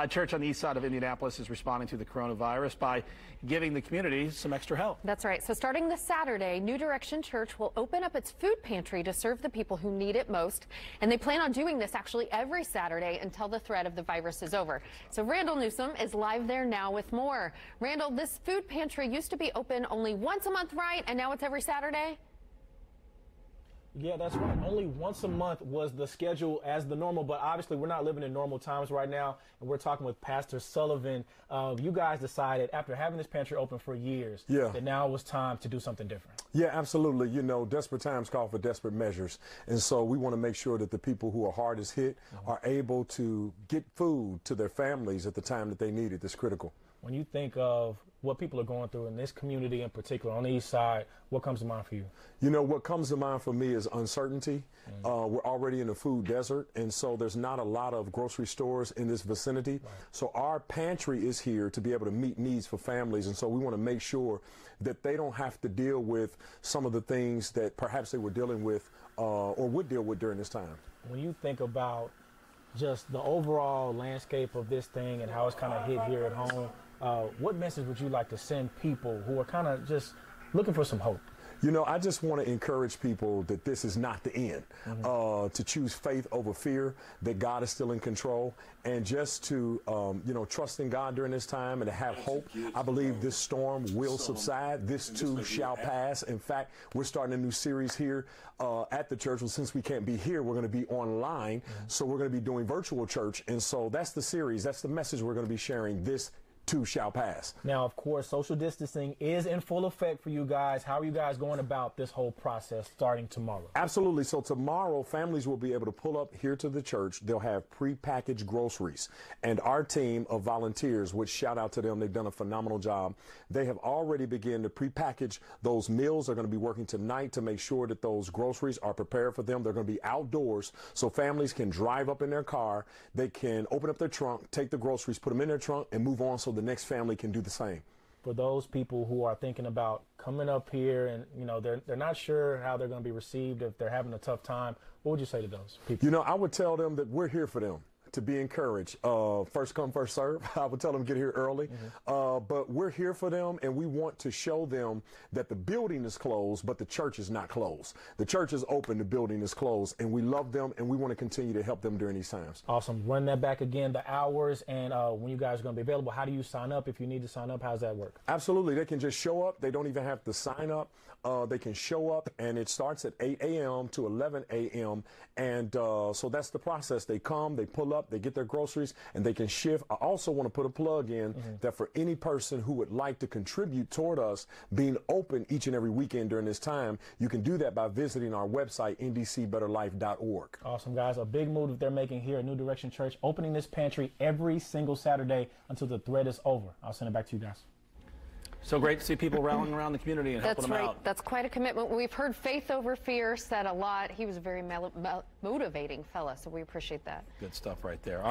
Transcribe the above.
Church on the east side of Indianapolis is responding to the coronavirus by giving the community some extra help. That's right. So starting this Saturday, New Direction Church will open up its food pantry to serve the people who need it most. And they plan on doing this actually every Saturday until the threat of the virus is over. So Randall Newsom is live there now with more. Randall, this food pantry used to be open only once a month, right? And now it's every Saturday? Yeah, that's right. Only once a month was the schedule as the normal, but obviously we're not living in normal times right now, and we're talking with Pastor Sullivan. You guys decided after having this pantry open for years that now was time to do something different. Yeah, absolutely. You know, desperate times call for desperate measures, and so we want to make sure that the people who are hardest hit are able to get food to their families at the time that they need it. That's critical. When you think of what people are going through in this community in particular, on the east side, what comes to mind for you? You know, what comes to mind for me is uncertainty. We're already in a food desert, and so there's not a lot of grocery stores in this vicinity. So our pantry is here to be able to meet needs for families, and so we want to make sure that they don't have to deal with some of the things that perhaps they were dealing with or would deal with during this time. When you think about just the overall landscape of this thing and how it's kind of hit here at home, what message would you like to send people who are kind of just looking for some hope? You know, I just want to encourage people that this is not the end, to choose faith over fear, that God is still in control, and just to, you know, trust in God during this time and to have hope. I believe this storm will subside. This too shall pass. In fact, we're starting a new series here at the church. Well, since we can't be here, we're going to be online. So we're going to be doing virtual church. And so that's the series. That's the message we're going to be sharing. This too shall pass. Now, of course, social distancing is in full effect for you guys. How are you guys going about this whole process starting tomorrow? Absolutely. So tomorrow, families will be able to pull up here to the church. They'll have prepackaged groceries. And our team of volunteers, which shout out to them, they've done a phenomenal job. They have already begun to prepackage those meals. They're going to be working tonight to make sure that those groceries are prepared for them. They're going to be outdoors so families can drive up in their car. They can open up their trunk, take the groceries, put them in their trunk, and move on so the next family can do the same. For those people who are thinking about coming up here and, you know, they're not sure how they're going to be received, if they're having a tough time, what would you say to those people? You know, I would tell them that we're here for them, to be encouraged. First come, first serve. I would tell them to get here early. But we're here for them, and we want to show them that the building is closed, but the church is not closed. The church is open, the building is closed, and we love them, and we want to continue to help them during these times. Awesome. Run that back again, the hours, and when you guys are going to be available. How do you sign up if you need to sign up? How does that work? Absolutely. They can just show up. They don't even have to sign up. They can show up, and it starts at 8 a.m. to 11 a.m., and so that's the process. They come, they pull up, they get their groceries, and they can shift. I also want to put a plug in that for any person who would like to contribute toward us being open each and every weekend during this time, you can do that by visiting our website, ndcbetterlife.org. Awesome, guys. A big move that they're making here at New Direction Church, opening this pantry every single Saturday until the threat is over. I'll send it back to you guys. So great to see people rallying around the community and helping them out. That's quite a commitment. We've heard faith over fear said a lot. He was a very motivating fella, so we appreciate that. Good stuff right there.